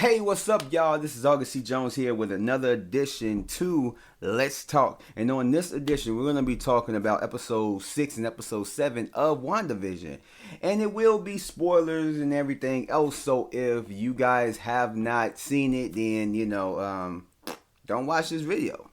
Hey, what's up, y'all? This is August C. Jones here with another edition to Let's Talk. And on this edition, we're going to be talking about episode 6 and episode 7 of WandaVision. And it will be spoilers and everything else. So if you guys have not seen it, then, don't watch this video.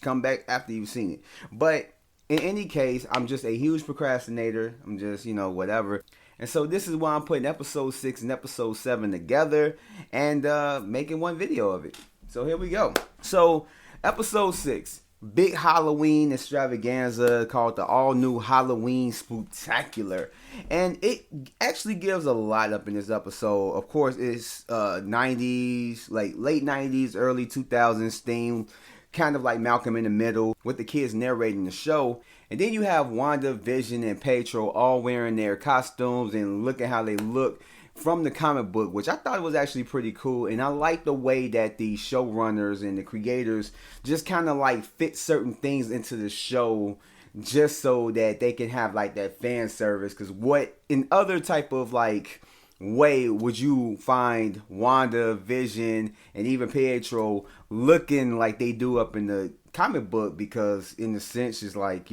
Come back after you've seen it. But in any case, I'm just a huge procrastinator. I'm just, whatever. And so this is why I'm putting episode 6 and episode 7 together and making one video of it. So here we go. So episode 6, big Halloween extravaganza called the all new Halloween Spooktacular. And it actually gives a lot up in this episode. Of course, it's 90s, like late 90s, early 2000s theme. Kind of like Malcolm in the Middle with the kids narrating the show. And then you have WandaVision and Pietro all wearing their costumes and look at how they look from the comic book, which I thought was actually pretty cool. And I like the way that the showrunners and the creators just kind of like fit certain things into the show just so that they can have like that fan service. Because what in other type of like way would you find WandaVision and even Pietro looking like they do up in the comic book? Because in a sense, it's like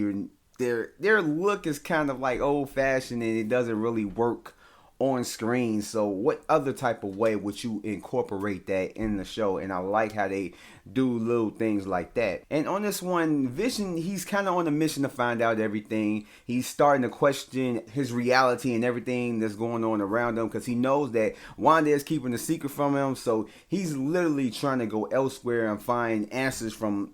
their look is kind of like old fashioned and it doesn't really work on screen. So what other type of way would you incorporate that in the show? And I like how they do little things like that. And on this one, Vision, he's kind of on a mission to find out everything. He's starting to question his reality and everything that's going on around him because he knows that Wanda is keeping the secret from him. So he's literally trying to go elsewhere and find answers from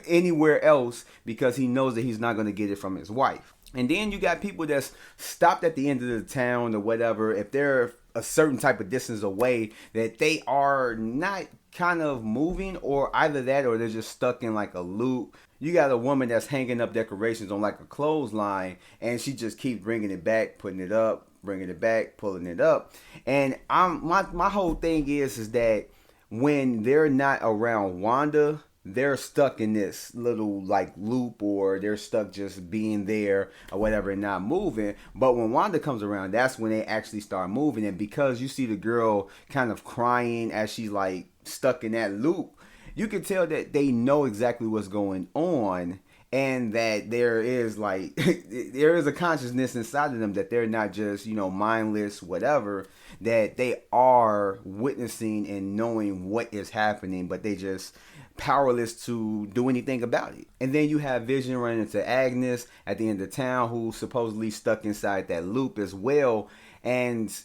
anywhere else because he knows that he's not going to get it from his wife. And then you got people that's stopped at the end of the town or whatever. If they're a certain type of distance away, that they are not kind of moving, or either that or they're just stuck in like a loop. You got a woman that's hanging up decorations on like a clothesline and she just keeps bringing it back, putting it up, bringing it back, pulling it up. And my whole thing is that when they're not around Wanda, they're stuck in this little like loop, or they're stuck just being there or whatever and not moving. But when Wanda comes around, that's when they actually start moving. And because you see the girl kind of crying as she's like stuck in that loop, you can tell that they know exactly what's going on, and that there is like there is a consciousness inside of them, that they're not just mindless whatever, that they are witnessing and knowing what is happening, but they just powerless to do anything about it. And then you have Vision running into Agnes at the end of town, who's supposedly stuck inside that loop as well. And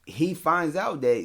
he finds out that,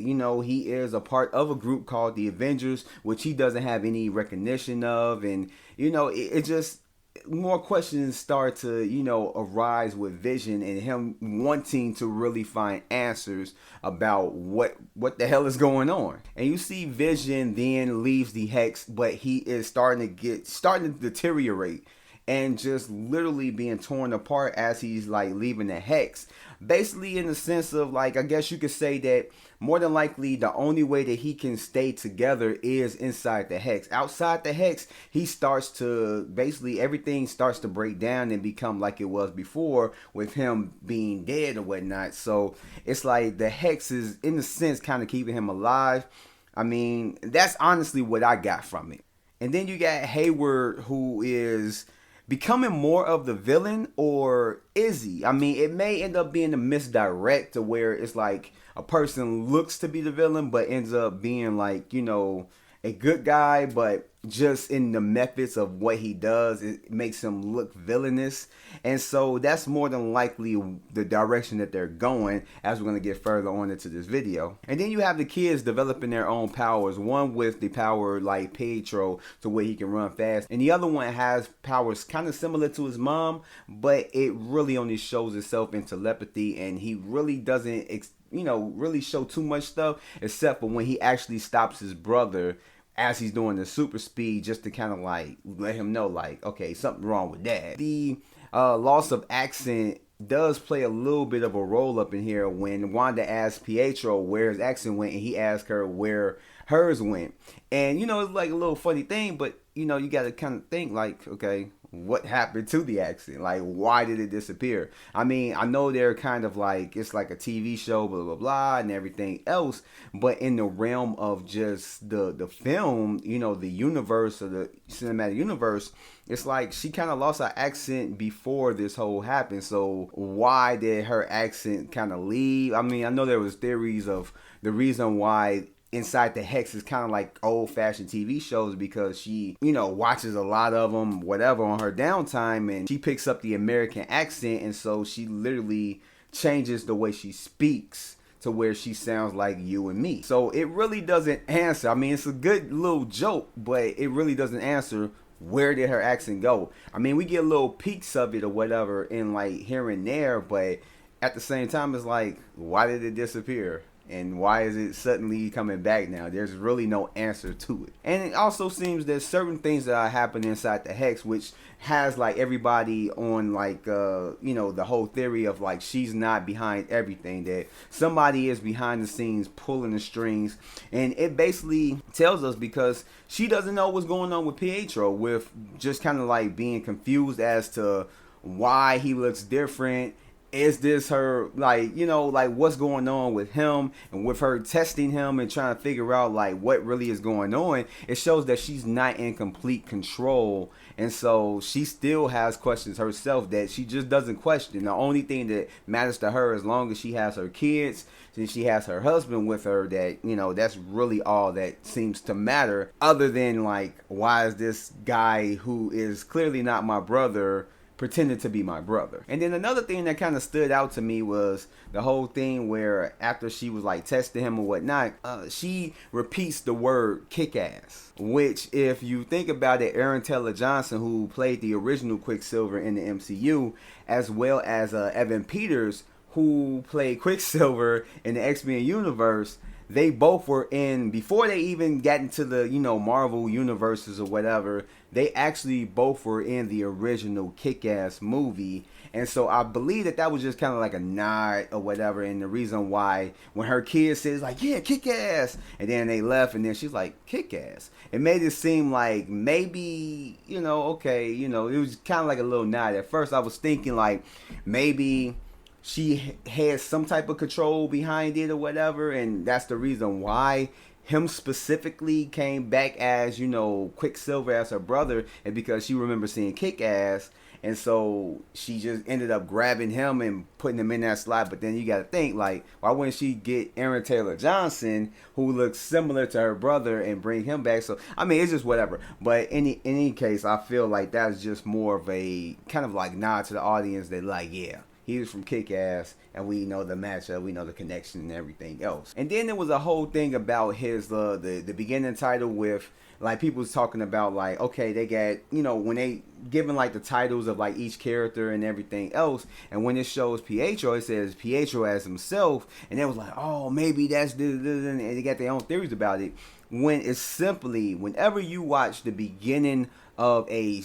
he is a part of a group called the Avengers, which he doesn't have any recognition of. And, it just more questions start to, arise with Vision and him wanting to really find answers about what the hell is going on. And you see Vision then leaves the Hex, but he is starting to deteriorate and just literally being torn apart as he's like leaving the Hex. Basically in the sense of like, I guess you could say that more than likely the only way that he can stay together is inside the Hex. Outside the Hex, he starts to, basically everything starts to break down and become like it was before with him being dead or whatnot. So it's like the Hex is in a sense kind of keeping him alive. I mean, that's honestly what I got from it. And then you got Hayward, who is becoming more of the villain, or is he? I mean, it may end up being a misdirect to where it's like a person looks to be the villain but ends up being like, a good guy, but just in the methods of what he does, it makes him look villainous. And so that's more than likely the direction that they're going, as we're going to get further on into this video. And then you have the kids developing their own powers. One with the power like Pietro, to where he can run fast, and the other one has powers kind of similar to his mom, but it really only shows itself in telepathy, and he really doesn't really show too much stuff, except for when he actually stops his brother as he's doing the super speed, just to kind of like let him know like, okay, something wrong with that. The loss of accent does play a little bit of a role up in here when Wanda asks Pietro where his accent went, and he asked her where hers went. And it's like a little funny thing, but you got to kind of think like, okay, what happened to the accent. Like, why did it disappear? I mean, I know they're kind of like, it's like a TV show, blah, blah, blah, and everything else. But in the realm of just the film, you know, the universe or the cinematic universe, it's like she kind of lost her accent before this whole happened. So why did her accent kind of leave? I mean, I know there was theories of the reason why Inside the Hex is kind of like old-fashioned TV shows, because she, you know, watches a lot of them, whatever, on her downtime, and she picks up the American accent, and so she literally changes the way she speaks to where she sounds like you and me. So it really doesn't answer. I mean, it's a good little joke, but it really doesn't answer where did her accent go. I mean, we get little peeks of it or whatever in like here and there, but at the same time, it's like, why did it disappear? And why is it suddenly coming back now? There's really no answer to it. And it also seems that certain things that are happening inside the Hex, which has like everybody on like, you know, the whole theory of like she's not behind everything, that somebody is behind the scenes pulling the strings. And it basically tells us, because she doesn't know what's going on with Pietro, with just kind of like being confused as to why he looks different. Is this her, like, you know, like what's going on with him, and with her testing him and trying to figure out like what really is going on. It shows that she's not in complete control, and so she still has questions herself that she just doesn't question. The only thing that matters to her, as long as she has her kids, since she has her husband with her, that, you know, that's really all that seems to matter, other than like, why is this guy who is clearly not my brother pretended to be my brother? And then another thing that kind of stood out to me was the whole thing where after she was like testing him or whatnot, she repeats the word kick-ass, which, if you think about it, Aaron Taylor Johnson, who played the original Quicksilver in the MCU, as well as Evan Peters, who played Quicksilver in the X-Men universe, they both were in, before they even got into the, you know, Marvel universes or whatever, they actually both were in the original Kick-Ass movie. And so I believe that was just kind of like a nod or whatever, and the reason why when her kid says like, yeah, Kick-Ass, and then they left, and then she's like, Kick-Ass, it made it seem like maybe, you know, okay, you know, it was kind of like a little nod. At first I was thinking like maybe she had some type of control behind it or whatever, and that's the reason why him specifically came back as, you know, Quicksilver as her brother, and because she remembers seeing Kick-Ass, and so she just ended up grabbing him and putting him in that slot. But then you got to think, like, why wouldn't she get Aaron Taylor Johnson, who looks similar to her brother, and bring him back? So I mean, it's just whatever. But in any case, I feel like that's just more of a kind of like nod to the audience that, like, yeah, he was from Kick-Ass, and we know the matchup, we know the connection and everything else. And then there was a whole thing about his the beginning title with, like, people was talking about, like, okay, they got, you know, when they given like the titles of like each character and everything else, and when it shows Pietro, it says Pietro as himself, and it was like, oh, maybe that's and they got their own theories about it. When it's simply, whenever you watch the beginning of a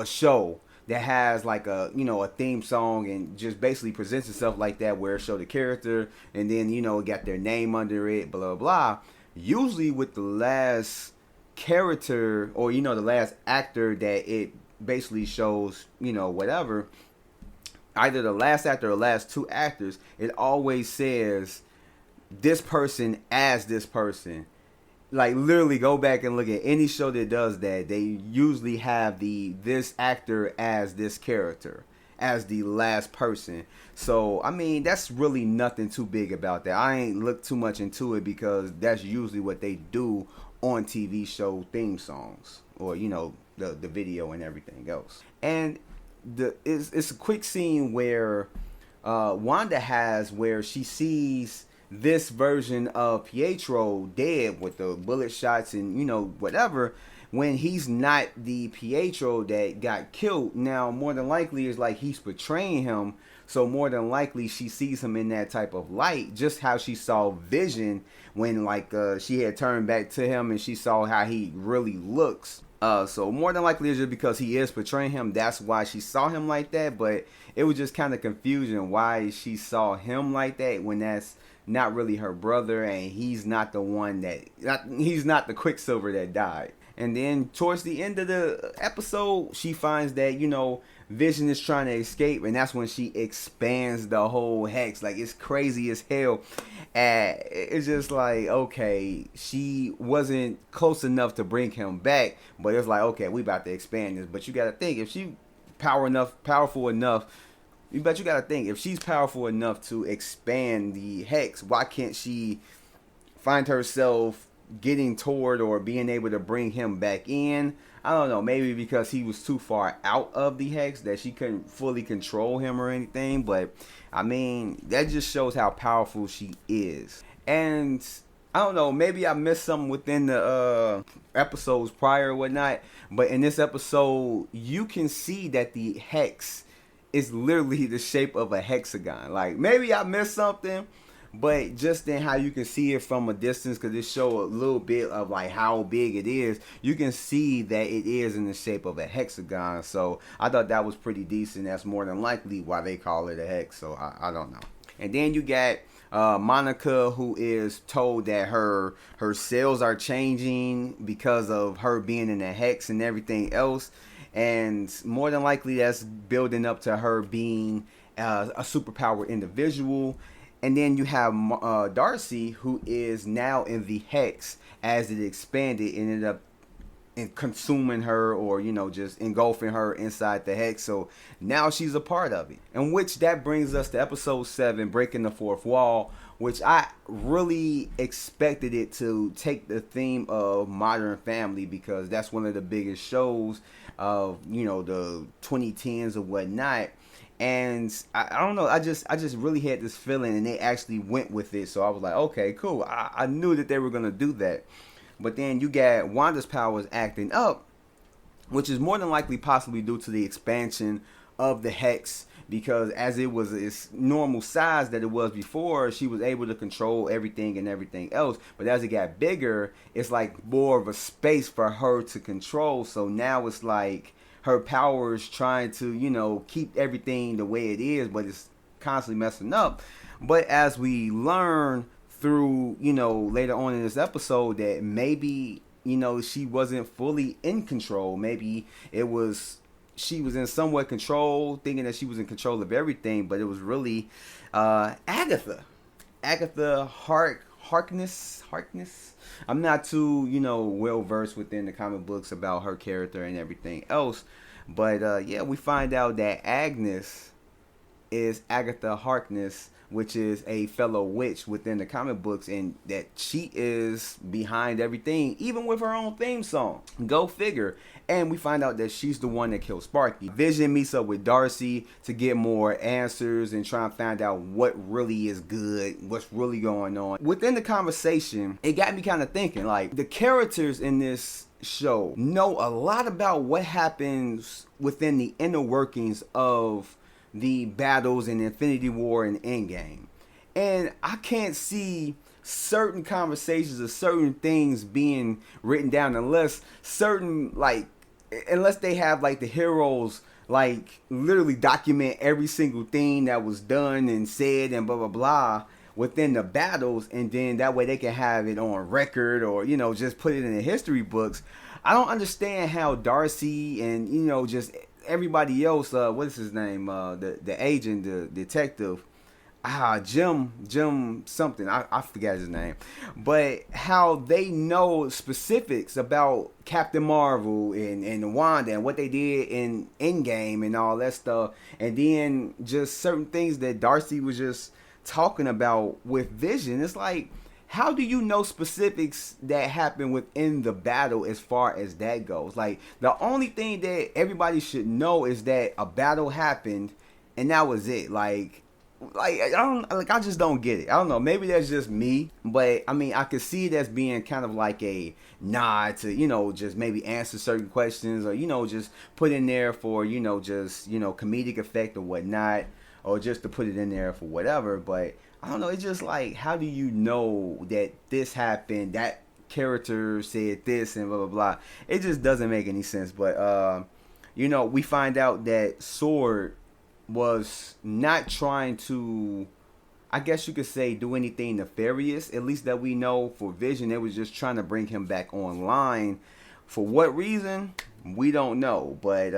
show that has like a, you know, a theme song and just basically presents itself like that, where it show the character and then, you know, got their name under it, blah blah blah, usually with the last character, or, you know, the last actor that it basically shows, you know, whatever, either the last actor or last two actors, it always says this person as this person. Like, literally go back and look at any show that does that. They usually have this actor as this character, as the last person. So, I mean, that's really nothing too big about that. I ain't looked too much into it, because that's usually what they do on TV show theme songs, or, you know, the video and everything else. And it's a quick scene where Wanda has, where she sees this version of Pietro dead with the bullet shots and, you know, whatever, when he's not the Pietro that got killed. Now, more than likely, it's like he's portraying him, so more than likely she sees him in that type of light, just how she saw Vision when, like, she had turned back to him and she saw how he really looks. So more than likely it's just because he is portraying him, that's why she saw him like that. But it was just kind of confusion why she saw him like that, when that's not really her brother, and he's not the one he's not the Quicksilver that died. And then towards the end of the episode, she finds that, Vision is trying to escape, and that's when she expands the whole hex. Like, it's crazy as hell. And it's just like, okay, she wasn't close enough to bring him back, but it's like, okay, we about to expand this. But you gotta think, if she powerful enough, you gotta think, if she's powerful enough to expand the hex, why can't she find herself getting toward or being able to bring him back in? I don't know, maybe because he was too far out of the hex that she couldn't fully control him or anything. But I mean, that just shows how powerful she is. And I don't know, maybe I missed something within the episodes prior or whatnot, but in this episode you can see that the hex is literally the shape of a hexagon. Like, maybe I missed something, but just in how you can see it from a distance, because it show a little bit of like how big it is, you can see that it is in the shape of a hexagon. So I thought that was pretty decent. That's more than likely why they call it a hex. So I don't know. And then you got Monica, who is told that her cells are changing because of her being in a hex and everything else. And more than likely that's building up to her being a superpower individual. And then you have Darcy, who is now in the hex as it expanded and ended up consuming her, or just engulfing her inside the hex. So now she's a part of it. And which that brings us to episode 7, Breaking the Fourth Wall, which I really expected it to take the theme of Modern Family, because that's one of the biggest shows of the 2010s or whatnot. And I don't know, I just really had this feeling, and they actually went with it. So I was like, okay, cool. I knew that they were gonna do that. But then you got Wanda's powers acting up, which is more than likely possibly due to the expansion of the hex, because as it was its normal size that it was before, she was able to control everything and everything else. But as it got bigger, it's like more of a space for her to control. So now it's like her powers trying to, keep everything the way it is, but it's constantly messing up. But as we learn through, later on in this episode, that maybe, she wasn't fully in control. Maybe she was in somewhat control, thinking that she was in control of everything, but it was really Agatha Harkness. I'm not too, well versed within the comic books about her character and everything else, but yeah, we find out that Agnes is Agatha Harkness, which is a fellow witch within the comic books, and that she is behind everything, even with her own theme song. Go figure. And we find out that she's the one that killed Sparky. Vision meets up with Darcy to get more answers and try and find out what really is good, what's really going on. Within the conversation, it got me kind of thinking, like, the characters in this show know a lot about what happens within the inner workings of the battles in Infinity War and Endgame. And I can't see certain conversations or certain things being written down unless they have like the heroes like literally document every single thing that was done and said and blah blah blah within the battles, and then that way they can have it on record, or just put it in the history books. I don't understand how Darcy and just everybody else, what is his name, the agent, the detective, Jim something, I forgot his name, but how they know specifics about Captain Marvel and Wanda and what they did in Endgame and all that stuff, and then just certain things that Darcy was just talking about with Vision. It's like, how do you know specifics that happen within the battle as far as that goes? Like, the only thing that everybody should know is that a battle happened and that was it. Like I just don't get it. I don't know. Maybe that's just me, but I mean, I could see it as being kind of like a nod to, just maybe answer certain questions, or, just put in there for, just, comedic effect or whatnot, or just to put it in there for whatever. But I don't know. It's just like, how do you know that this happened? That character said this and blah, blah, blah. It just doesn't make any sense. But, we find out that Sword was not trying to, I guess you could say, do anything nefarious. At least that we know for Vision, they was just trying to bring him back online. For what reason, we don't know. But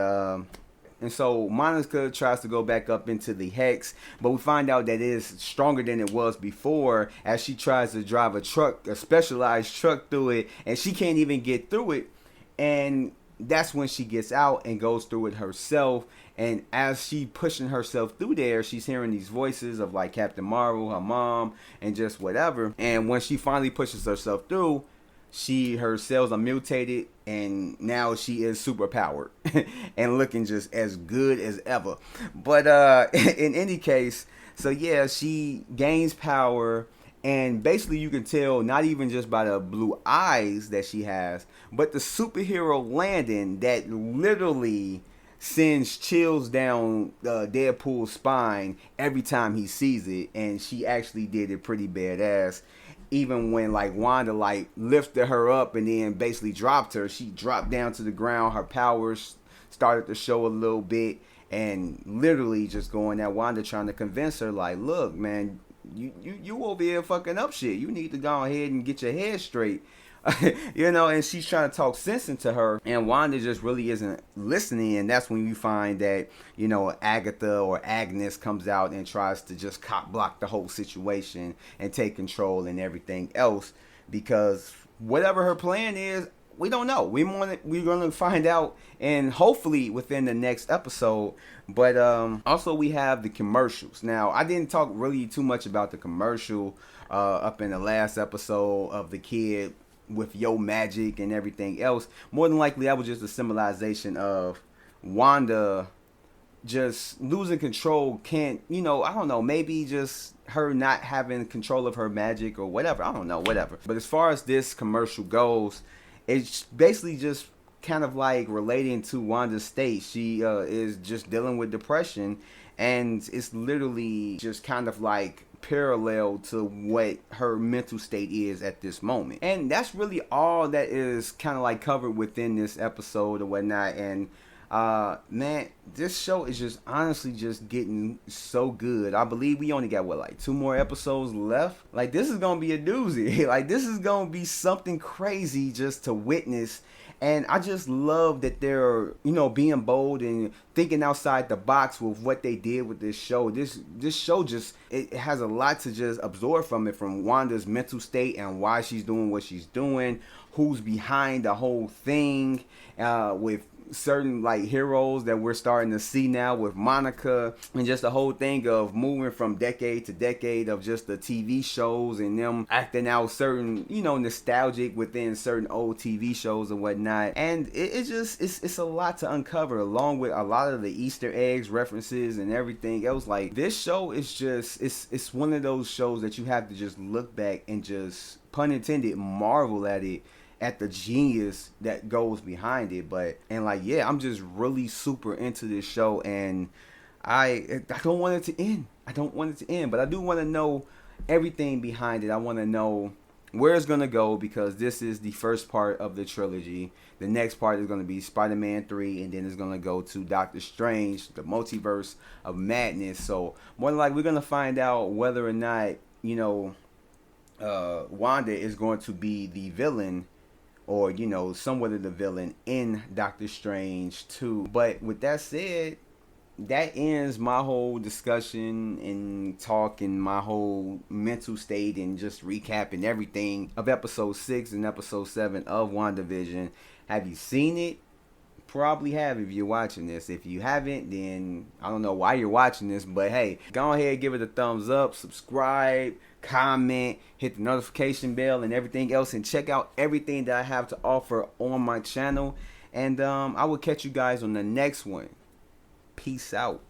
and so Monica tries to go back up into the hex, but we find out that it is stronger than it was before as she tries to drive a truck, a specialized truck through it, and she can't even get through it. And that's when she gets out and goes through it herself. And as she pushing herself through there, she's hearing these voices of like Captain Marvel, her mom, and just whatever. And when she finally pushes herself through, her cells are mutated, and now she is super powered and looking just as good as ever. But in any case, so yeah, she gains power, and basically you can tell not even just by the blue eyes that she has, but the superhero landing that literally sends chills down Deadpool's spine every time he sees it. And she actually did it pretty badass. Even when like Wanda like lifted her up and then basically dropped her, she dropped down to the ground. Her powers started to show a little bit, and literally just going at Wanda trying to convince her like, look, man, you over here fucking up shit. You need to go ahead and get your head straight. And she's trying to talk sense into her, and Wanda just really isn't listening. And that's when you find that, Agatha or Agnes comes out and tries to just cop block the whole situation and take control and everything else, because whatever her plan is, we don't know. We're going to find out, and hopefully within the next episode. But also we have the commercials. Now, I didn't talk really too much about the commercial up in the last episode of the kid with Yo Magic and everything else. More than likely, that was just a symbolization of Wanda just losing control. I don't know, maybe just her not having control of her magic or whatever. I don't know, whatever. But as far as this commercial goes, it's basically just kind of like relating to Wanda's state. She is just dealing with depression, and it's literally just kind of like parallel to what her mental state is at this moment. And that's really all that is kind of like covered within this episode or whatnot. And man, this show is just honestly just getting so good. I believe we only got like 2 more episodes left. Like, this is gonna be a doozy. Like, this is gonna be something crazy just to witness. And I just love that they're, being bold and thinking outside the box with what they did with this show. This show just, it has a lot to just absorb from it, from Wanda's mental state and why she's doing what she's doing, who's behind the whole thing, with certain like heroes that we're starting to see now with Monica, and just the whole thing of moving from decade to decade of just the TV shows and them acting out certain, nostalgic within certain old TV shows and whatnot. And it's a lot to uncover, along with a lot of the Easter eggs, references, and everything else. Like, this show is just, it's one of those shows that you have to just look back and just, pun intended, marvel at the genius that goes behind it. I'm just really super into this show, and I don't want it to end. But I do want to know everything behind it. I want to know where it's going to go, because this is the first part of the trilogy. The next part is going to be Spider-Man 3, and then it's going to go to Doctor Strange, the Multiverse of Madness. So more than likely, we're going to find out whether or not, Wanda is going to be the villain, or, somewhat of the villain in Doctor Strange 2. But with that said, that ends my whole discussion and talk and my whole mental state and just recapping everything of episode 6 and episode 7 of WandaVision. Have you seen it? Probably have if you're watching this. If you haven't, then I don't know why you're watching this, but hey, go ahead, give it a thumbs up, subscribe, comment, hit the notification bell and everything else, and check out everything that I have to offer on my channel. And I will catch you guys on the next one. Peace out.